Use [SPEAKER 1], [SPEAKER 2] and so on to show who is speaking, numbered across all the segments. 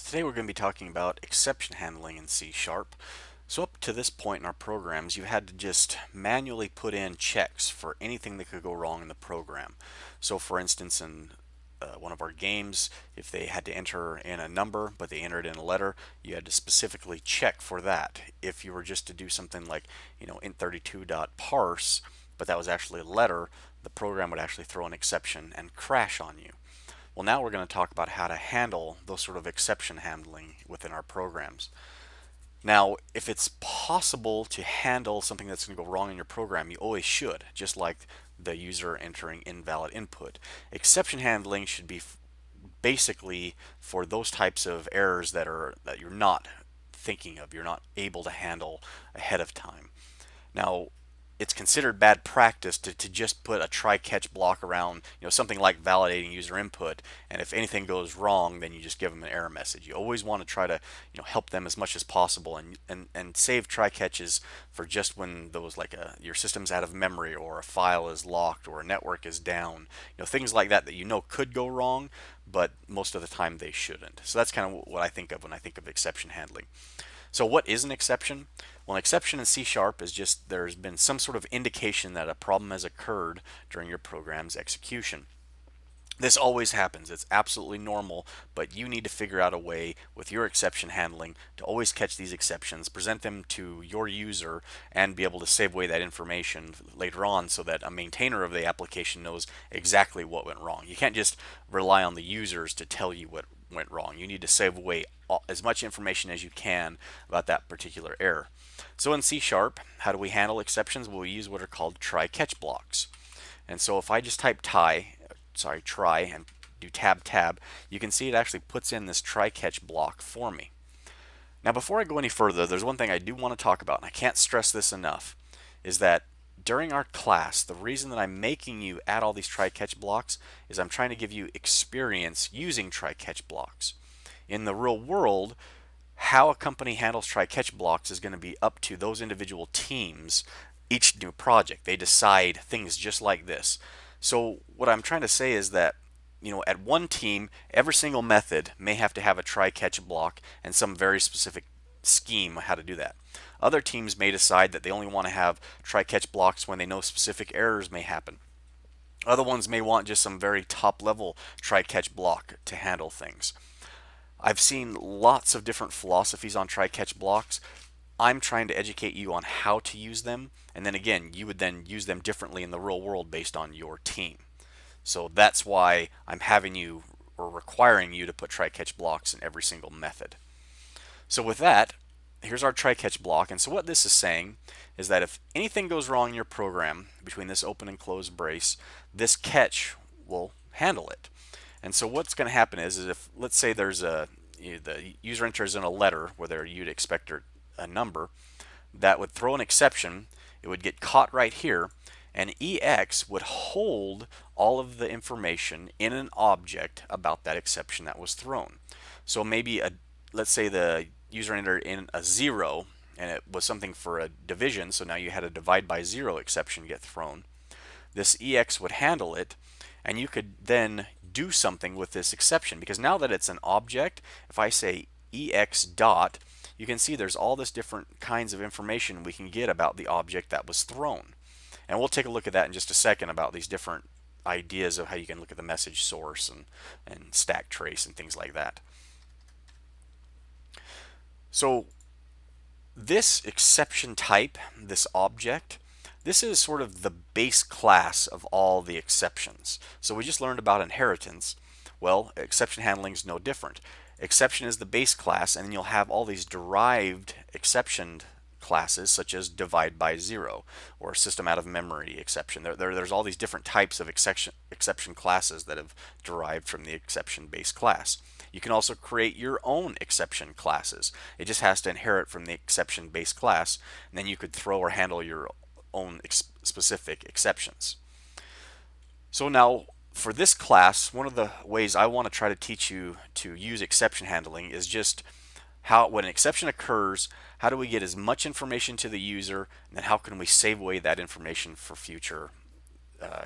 [SPEAKER 1] Today we're going to be talking about exception handling in C Sharp. So up to this point in our programs, you had to just manually put in checks for anything that could go wrong in the program. So for instance, in one of our games, if they had to enter in a number, but they entered in a letter, you had to specifically check for that. If you were just to do something like, int32.parse, but that was actually a letter, the program would actually throw an exception and crash on you. Well, now we're going to talk about how to handle those sort of exception handling within our programs. Now, if it's possible to handle something that's going to go wrong in your program, you always should, just like the user entering invalid input. Exception handling should be basically for those types of errors that you're not thinking of, you're not able to handle ahead of time. Now, it's considered bad practice to just put a try-catch block around, something like validating user input, and if anything goes wrong, then you just give them an error message. You always want to try to, help them as much as possible, and save try-catches for just when those your system's out of memory, or a file is locked, or a network is down, things like that could go wrong, but most of the time they shouldn't. So that's kind of what I think of when I think of exception handling. So what is an exception? Well, an exception in C Sharp is just there's been some sort of indication that a problem has occurred during your program's execution. This always happens. It's absolutely normal, but you need to figure out a way with your exception handling to always catch these exceptions, present them to your user, and be able to save away that information later on so that a maintainer of the application knows exactly what went wrong. You can't just rely on the users to tell you what went wrong. You need to save away as much information as you can about that particular error. So in C Sharp, how do we handle exceptions? Well, we use what are called try-catch blocks. And so if I just type try, and do tab, you can see it actually puts in this try-catch block for me. Now before I go any further, there's one thing I do want to talk about, and I can't stress this enough, is that during our class, the reason that I'm making you add all these try-catch blocks is I'm trying to give you experience using try-catch blocks. In the real world, how a company handles try-catch blocks is going to be up to those individual teams. Each new project, they decide things just like this. So what I'm trying to say is that, at one team, every single method may have to have a try-catch block and some very specific scheme how to do that. Other teams may decide that they only want to have try-catch blocks when they know specific errors may happen. Other ones may want just some very top-level try-catch block to handle things. I've seen lots of different philosophies on try-catch blocks. I'm trying to educate you on how to use them, and then again, you would then use them differently in the real world based on your team. So that's why I'm having you, or requiring you, to put try-catch blocks in every single method. So with that, here's our try-catch block, and so what this is saying is that if anything goes wrong in your program between this open and closed brace, this catch will handle it. And so what's going to happen is if, let's say there's the user enters in a letter where you'd expect a number, that would throw an exception. It would get caught right here, and EX would hold all of the information in an object about that exception that was thrown. So maybe let's say the user entered in a 0, and it was something for a division, so now you had a divide by 0 exception get thrown. This EX would handle it, and you could then do something with this exception, because now that it's an object, if I say EX dot, you can see there's all this different kinds of information we can get about the object that was thrown. And we'll take a look at that in just a second, about these different ideas of how you can look at the message source and stack trace and things like that. So this exception type, this object, this is sort of the base class of all the exceptions. So we just learned about inheritance. Well, exception handling is no different. Exception is the base class, and then you'll have all these derived exception classes, such as divide by 0 or system out of memory exception. There's all these different types of exception classes that have derived from the exception base class. You can also create your own exception classes. It just has to inherit from the exception base class, and then you could throw or handle your own specific exceptions. So now, for this class, one of the ways I want to try to teach you to use exception handling is just how, when an exception occurs, how do we get as much information to the user, and then how can we save away that information for future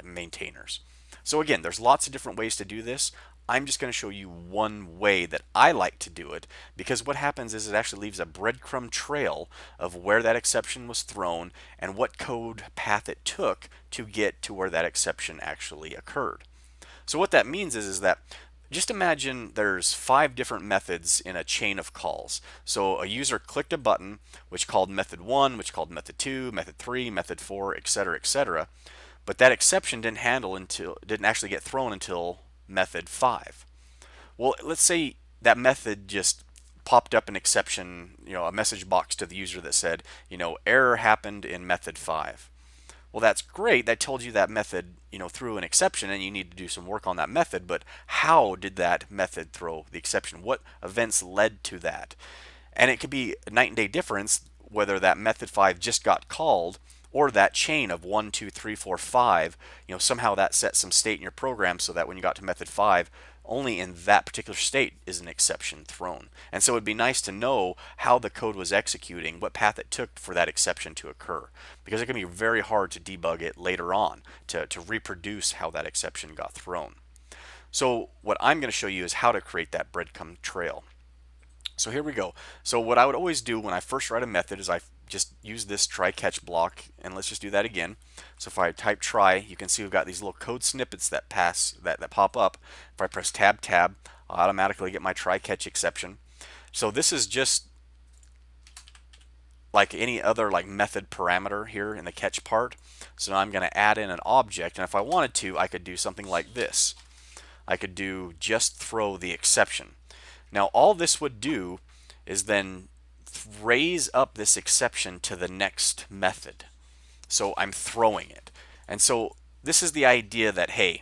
[SPEAKER 1] maintainers. So again, there's lots of different ways to do this. I'm just going to show you one way that I like to do it, because what happens is it actually leaves a breadcrumb trail of where that exception was thrown and what code path it took to get to where that exception actually occurred. So what that means is that just imagine there's 5 different methods in a chain of calls. So a user clicked a button which called method 1, which called method 2, method 3, method 4, etc., etc. But that exception didn't actually get thrown until method 5. Well, let's say that method just popped up an exception, a message box to the user that said, error happened in method 5. Well, that's great. That told you that method, threw an exception and you need to do some work on that method, but how did that method throw the exception? What events led to that? And it could be a night and day difference whether that method 5 just got called or that chain of 1, 2, 3, 4, 5, somehow that set some state in your program so that when you got to method 5, only in that particular state is an exception thrown. And so it'd be nice to know how the code was executing, what path it took for that exception to occur, because it can be very hard to debug it later on to reproduce how that exception got thrown. So what I'm going to show you is how to create that breadcrumb trail. So here we go. So what I would always do when I first write a method is I just use this try catch block, and let's just do that again. So if I type try, you can see we've got these little code snippets that pop up. If I press tab I'll automatically get my try catch exception. So this is just like any other method parameter here in the catch part. So now I'm going to add in an object, and if I wanted to, I could do something like this. I could do just throw the exception. Now all this would do is then raise up this exception to the next method. So I'm throwing it. And so this is the idea that, hey,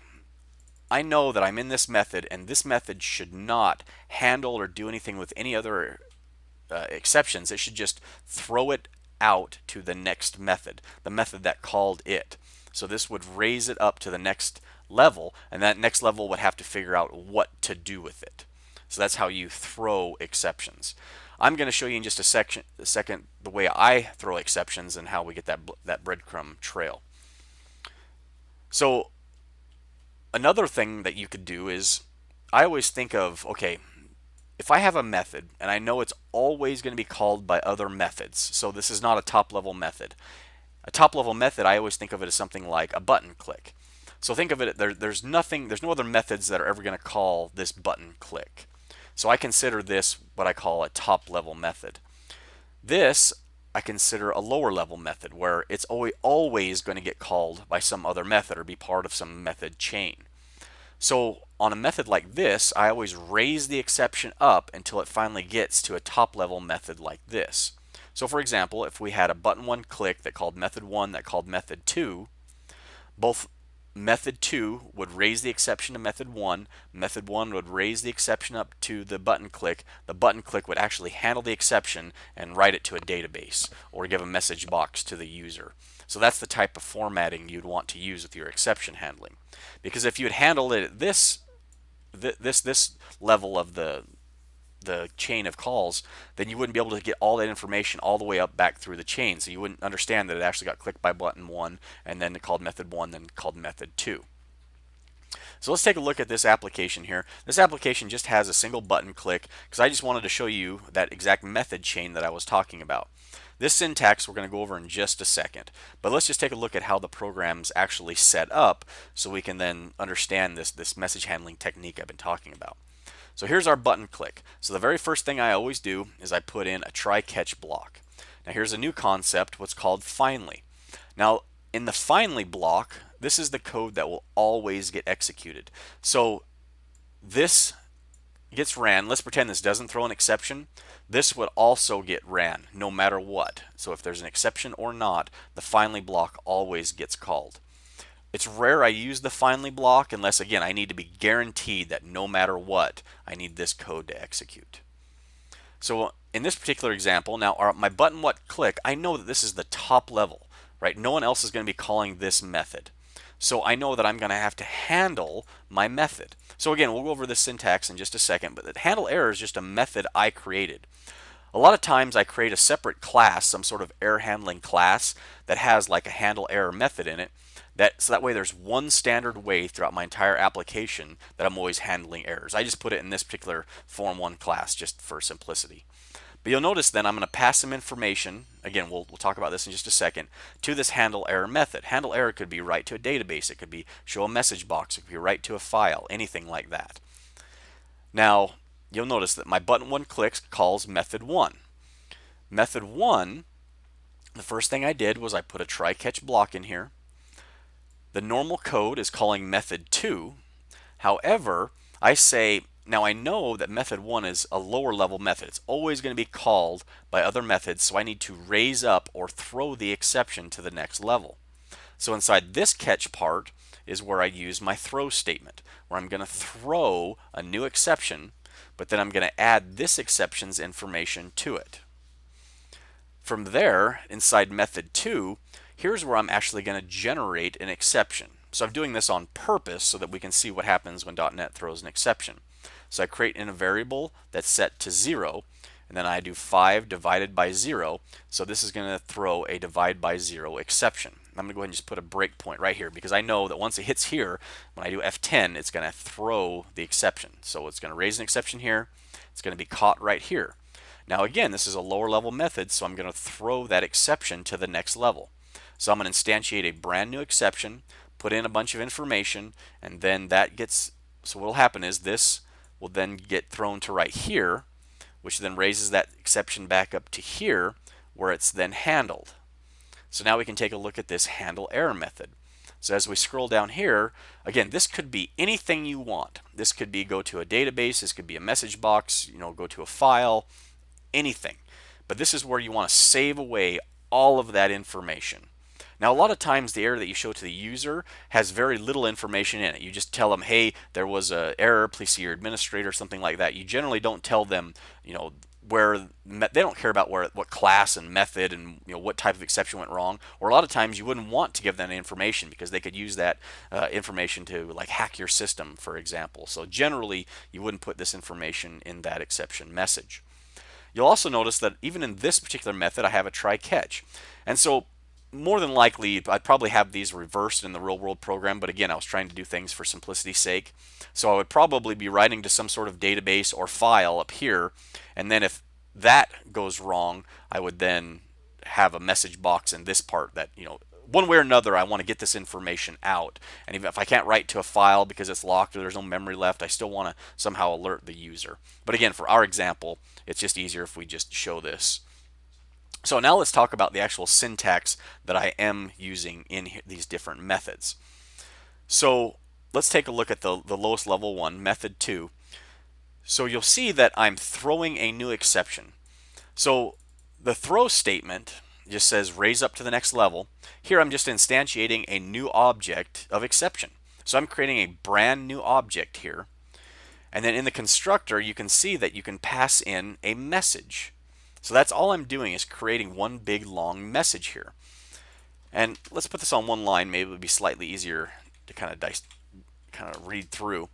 [SPEAKER 1] I know that I'm in this method and this method should not handle or do anything with any other exceptions. It should just throw it out to the next method, the method that called it. So this would raise it up to the next level, and that next level would have to figure out what to do with it. So that's how you throw exceptions. I'm going to show you in just a second the way I throw exceptions and how we get that breadcrumb trail. So another thing that you could do is, I always think of, okay, if I have a method and I know it's always going to be called by other methods, so this is not a top level method. A top level method, I always think of it as something like a button click. So think of it, there's no other methods that are ever going to call this button click. So I consider this what I call a top level method. This I consider a lower level method where it's always going to get called by some other method or be part of some method chain. So on a method like this, I always raise the exception up until it finally gets to a top level method like this. So for example, if we had a button 1 click that called method 1 that called method 2, both method 2 would raise the exception to method 1, method 1 would raise the exception up to the button click would actually handle the exception and write it to a database or give a message box to the user. So that's the type of formatting you'd want to use with your exception handling. Because if you had handled it at this level of the chain of calls, then you wouldn't be able to get all that information all the way up back through the chain. So you wouldn't understand that it actually got clicked by button 1 and then it called method 1, then called method 2. So let's take a look at this application here. This application just has a single button click because I just wanted to show you that exact method chain that I was talking about. This syntax we're going to go over in just a second, but let's just take a look at how the program's actually set up so we can then understand this message handling technique I've been talking about. So here's our button click. So the very first thing I always do is I put in a try catch block. Now here's a new concept, what's called finally. Now in the finally block, this is the code that will always get executed. So this gets ran. Let's pretend this doesn't throw an exception. This would also get ran no matter what. So if there's an exception or not, the finally block always gets called. It's rare I use the finally block unless, again, I need to be guaranteed that no matter what, I need this code to execute. So in this particular example, now my button what click, I know that this is the top level, right? No one else is going to be calling this method. So I know that I'm going to have to handle my method. So again, we'll go over this syntax in just a second, but the handle error is just a method I created. A lot of times I create a separate class, some sort of error handling class that has like a handle error method in it So that way there's one standard way throughout my entire application that I'm always handling errors. I just put it in this particular Form 1 class just for simplicity. But you'll notice then I'm going to pass some information, again we'll talk about this in just a second, to this handle error method. Handle error could be write to a database, it could be show a message box, it could be write to a file, anything like that. Now you'll notice that my button 1 clicks calls method 1. Method 1, the first thing I did was I put a try catch block in here. The normal code is calling method 2. However, I say, now I know that method 1 is a lower level method. It's always going to be called by other methods, so I need to raise up or throw the exception to the next level. So inside this catch part is where I use my throw statement, where I'm going to throw a new exception, but then I'm going to add this exception's information to it. From there, inside method 2, here's where I'm actually going to generate an exception. So I'm doing this on purpose so that we can see what happens when .NET throws an exception. So I create in a variable that's set to 0, and then I do 5 divided by 0. So this is going to throw a divide by 0 exception. I'm going to go ahead and just put a breakpoint right here because I know that once it hits here, when I do F10, it's going to throw the exception. So it's going to raise an exception here. It's going to be caught right here. Now again, this is a lower level method, so I'm going to throw that exception to the next level. So I'm going to instantiate a brand new exception, put in a bunch of information, and then that gets, so what will happen is this will then get thrown to right here, which then raises that exception back up to here where it's then handled. So now we can take a look at this handle error method. So as we scroll down here, again, this could be anything you want. This could be go to a database, this could be a message box, go to a file, anything. But this is where you want to save away all of that information. Now a lot of times the error that you show to the user has very little information in it. You just tell them, hey, there was an error, please see your administrator, something like that. You generally don't tell them, where they don't care about what class and method and what type of exception went wrong. Or a lot of times you wouldn't want to give them information because they could use that information to like hack your system, for example. So generally you wouldn't put this information in that exception message. You'll also notice that even in this particular method I have a try catch. And so more than likely I'd probably have these reversed in the real world program, but again I was trying to do things for simplicity's sake. So I would probably be writing to some sort of database or file up here, and then if that goes wrong I would then have a message box in this part that one way or another I want to get this information out, and even if I can't write to a file because it's locked or there's no memory left, I still want to somehow alert the user. But again, for our example, it's just easier if we just show this. So now let's talk about the actual syntax that I am using in these different methods. So let's take a look at the lowest level one, method 2. So you'll see that I'm throwing a new exception. So the throw statement just says raise up to the next level. Here I'm just instantiating a new object of exception. So I'm creating a brand new object here. And then in the constructor you can see that you can pass in a message. So that's all I'm doing is creating one big long message here. And let's put this on one line, maybe it would be slightly easier to kind of read through.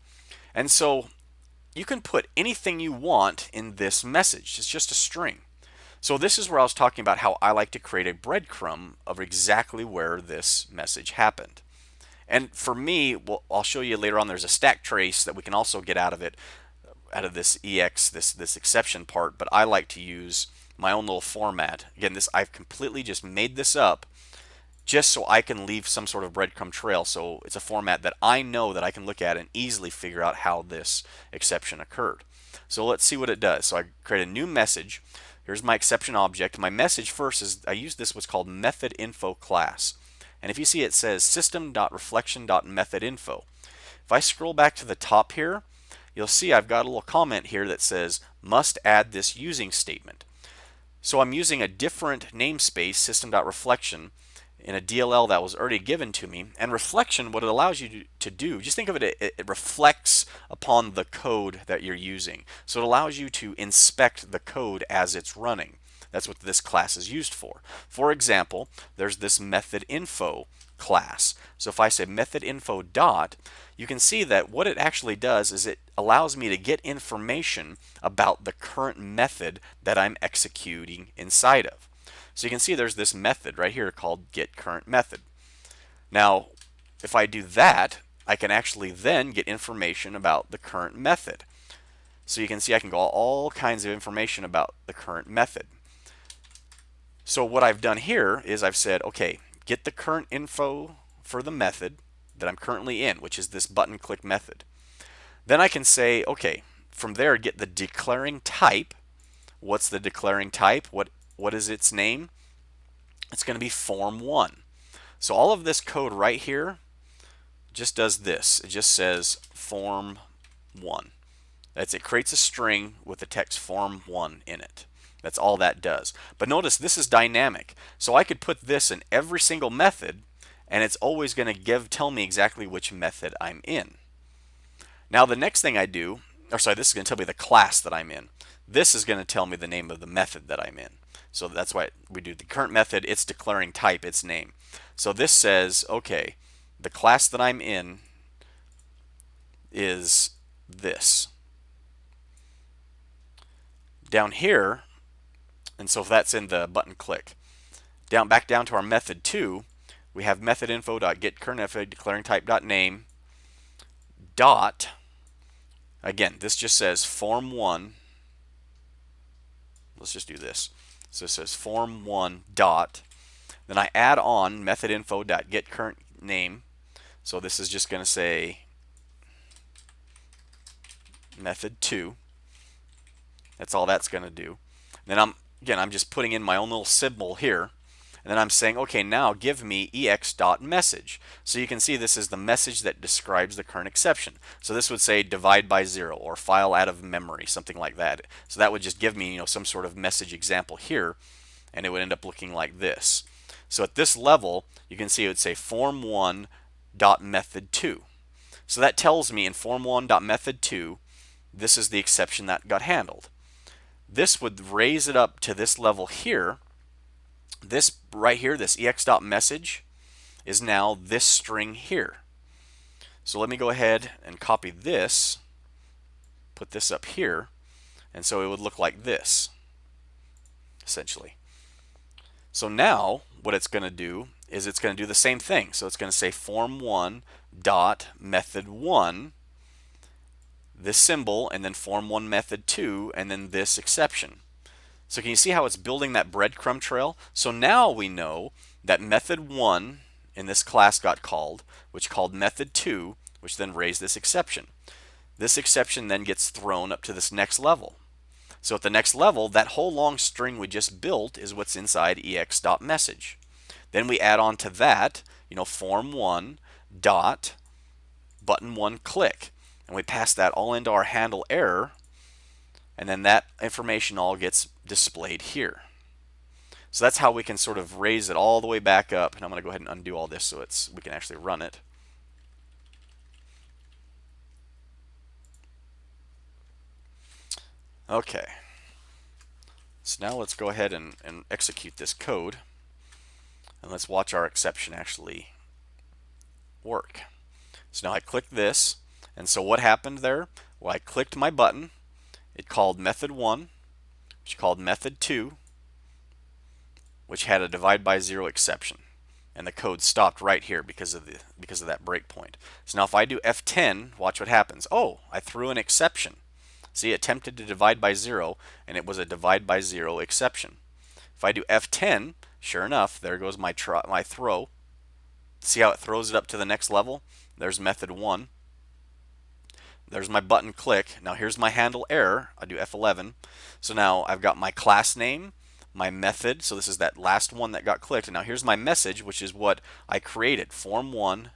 [SPEAKER 1] And so you can put anything you want in this message. It's just a string. So this is where I was talking about how I like to create a breadcrumb of exactly where this message happened. And for me, I'll show you later on, there's a stack trace that we can also get out of it, out of this EX, this exception part, but I like to use my own little format. Again, I've completely just made this up just so I can leave some sort of breadcrumb trail. So it's a format that I know that I can look at and easily figure out how this exception occurred. So let's see what it does. So I create a new message. Here's my exception object. My message first is I use this what's called method info class. And if you see it says system.reflection.methodinfo. If I scroll back to the top here, you'll see I've got a little comment here that says must add this using statement. So I'm using a different namespace, system.reflection, in a DLL that was already given to me. And reflection, what it allows you to do, just think of it, it reflects upon the code that you're using. So it allows you to inspect the code as it's running. That's what this class is used for. For example, there's this method info class. So if I say method info dot, you can see that what it actually does is it allows me to get information about the current method that I'm executing inside of. So you can see there's this method right here called getCurrentMethod. Now, if I do that, I can actually then get information about the current method. So you can see I can go all kinds of information about the current method. So what I've done here is I've said, okay, get the current info for the method that I'm currently in, which is this button click method. Then I can say, okay, from there get the declaring type. What's the declaring type? What is its name? It's going to be form1. So all of this code right here just does this. It just says form1. It creates a string with the text form1 in it. That's all that does. But notice this is dynamic. So I could put this in every single method and it's always going to tell me exactly which method I'm in. Now the next thing I do, this is going to tell me the class that I'm in. This is going to tell me the name of the method that I'm in. So that's why we do the current method, it's declaring type, its name. So this says, okay, the class that I'm in is this. Down here, and so if that's in the button click, back down to our method 2, we have method info.getCurrent method declaring type.name dot, again, this just says form1. Let's just do this. So it says form1 dot, then I add on method info.getCurrent name. So this is just going to say method 2. That's all that's going to do. Then I'm just putting in my own little symbol here. And then I'm saying, okay, now give me ex.message. So you can see this is the message that describes the current exception. So this would say divide by 0 or file out of memory, something like that. So that would just give me, some sort of message example here, and it would end up looking like this. So at this level, you can see it would say form1.method2. So that tells me in form1.method2, this is the exception that got handled. This would raise it up to this level here. This right here, this ex.message, is now this string here. So let me go ahead and copy this, put this up here, and so it would look like this, essentially. So now what it's going to do is it's going to do the same thing. So it's going to say form1 dot method 1, this symbol, and then form1 method 2, and then this exception. So can you see how it's building that breadcrumb trail? So now we know that method 1 in this class got called, which called method 2, which then raised this exception. This exception then gets thrown up to this next level. So at the next level, that whole long string we just built is what's inside ex.message. Then we add on to that, form1 dot button1 click, and we pass that all into our handle error, and then that information all gets displayed here. So that's how we can sort of raise it all the way back up. And I'm going to go ahead and undo all this so we can actually run it. Okay. So now let's go ahead and execute this code. And let's watch our exception actually work. So now I click this. And so what happened there? Well, I clicked my button. It called method 1, which called method 2, which had a divide by 0 exception. And the code stopped right here because of that breakpoint. So now if I do F10, watch what happens. Oh, I threw an exception. See, it attempted to divide by 0, and it was a divide by 0 exception. If I do F10, sure enough, there goes my throw. See how it throws it up to the next level? There's method 1. There's my button click. Now here's my handle error. I do F11. So now I've got my class name, my method. So this is that last one that got clicked. And now here's my message, which is what I created. Form1,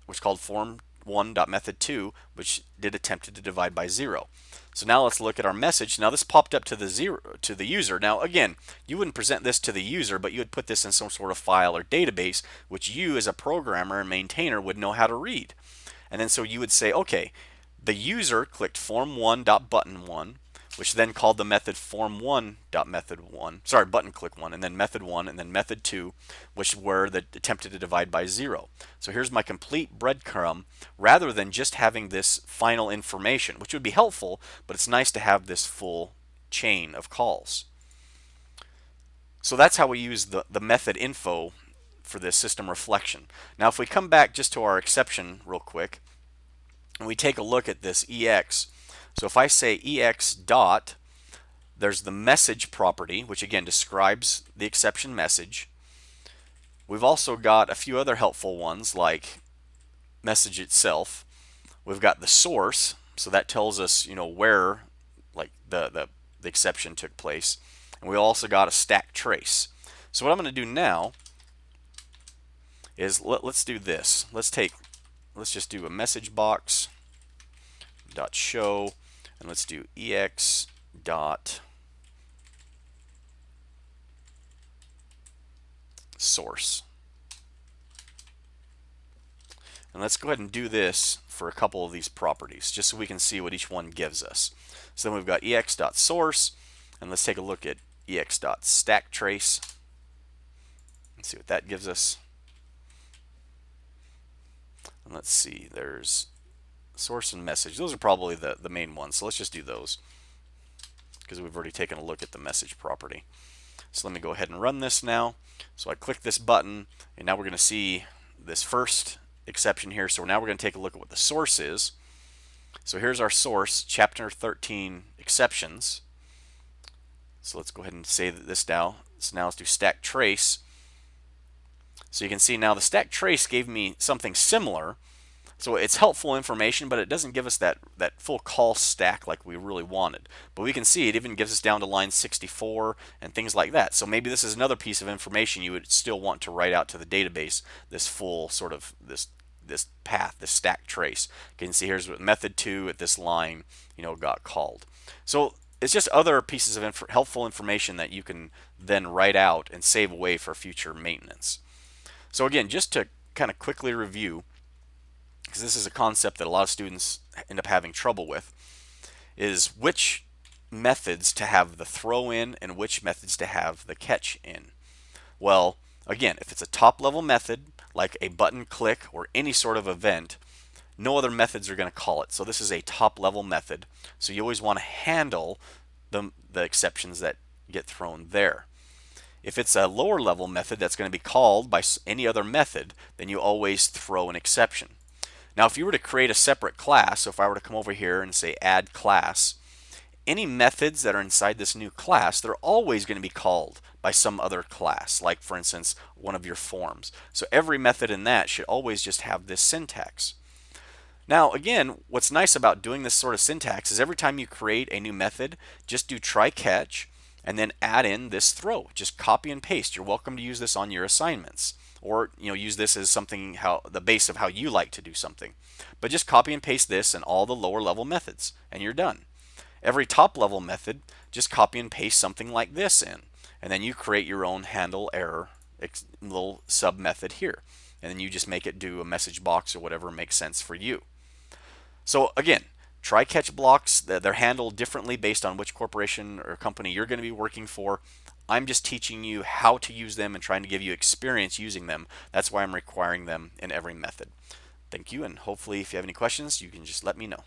[SPEAKER 1] which is called form1.method2, which attempted to divide by 0. So now let's look at our message. Now this popped up to the user. Now again, you wouldn't present this to the user, but you would put this in some sort of file or database, which you as a programmer and maintainer would know how to read. And then so you would say, okay, the user clicked form1.button1, which then called the method form1.method1, button click 1, and then method 1, and then method 2, which were that attempted to divide by 0. So here's my complete breadcrumb, rather than just having this final information, which would be helpful, but it's nice to have this full chain of calls. So that's how we use the method info for this system reflection. Now if we come back just to our exception real quick and we take a look at this EX, so if I say EX dot, there's the message property, which again describes the exception message. We've also got a few other helpful ones like message itself. We've got the source, so that tells us, where like the exception took place. And we also got a stack trace. So what I'm going to do now is let's do this. Let's just do a message box dot show, and let's do ex dot source. And let's go ahead and do this for a couple of these properties, just so we can see what each one gives us. So then we've got ex.source, and let's take a look at ex.stackTrace and see what that gives us. And let's see, there's source and message. Those are probably the main ones, so let's just do those because we've already taken a look at the message property. So let me go ahead and run this now. So I click this button, and now we're going to see this first exception here. So now we're going to take a look at what the source is. So here's our source, chapter 13 exceptions. So let's go ahead and save this now. So now let's do stack trace. So you can see now the stack trace gave me something similar. So it's helpful information, but it doesn't give us that full call stack like we really wanted. But we can see it even gives us down to line 64 and things like that. So maybe this is another piece of information you would still want to write out to the database, this full sort of this path, this stack trace. You can see here's what method 2 at this line, got called. So it's just other pieces of helpful information that you can then write out and save away for future maintenance. So again, just to kind of quickly review, because this is a concept that a lot of students end up having trouble with, is which methods to have the throw in and which methods to have the catch in. Well, again, if it's a top level method like a button click or any sort of event, no other methods are going to call it. So this is a top level method. So you always want to handle the exceptions that get thrown there. If it's a lower level method that's going to be called by any other method, then you always throw an exception. Now if you were to create a separate class, so if I were to come over here and say add class, any methods that are inside this new class, they're always going to be called by some other class, like for instance one of your forms. So every method in that should always just have this syntax. Now again, what's nice about doing this sort of syntax is every time you create a new method, just do try catch and then add in this throw. Just copy and paste. You're welcome to use this on your assignments, or use this as something, the base of how you like to do something. But just copy and paste this in all the lower level methods and you're done. Every top level method, just copy and paste something like this in, and then you create your own handle error little sub method here, and then you just make it do a message box or whatever makes sense for you. So again, try catch blocks, they're handled differently based on which corporation or company you're going to be working for. I'm just teaching you how to use them and trying to give you experience using them. That's why I'm requiring them in every method. Thank you, and hopefully if you have any questions, you can just let me know.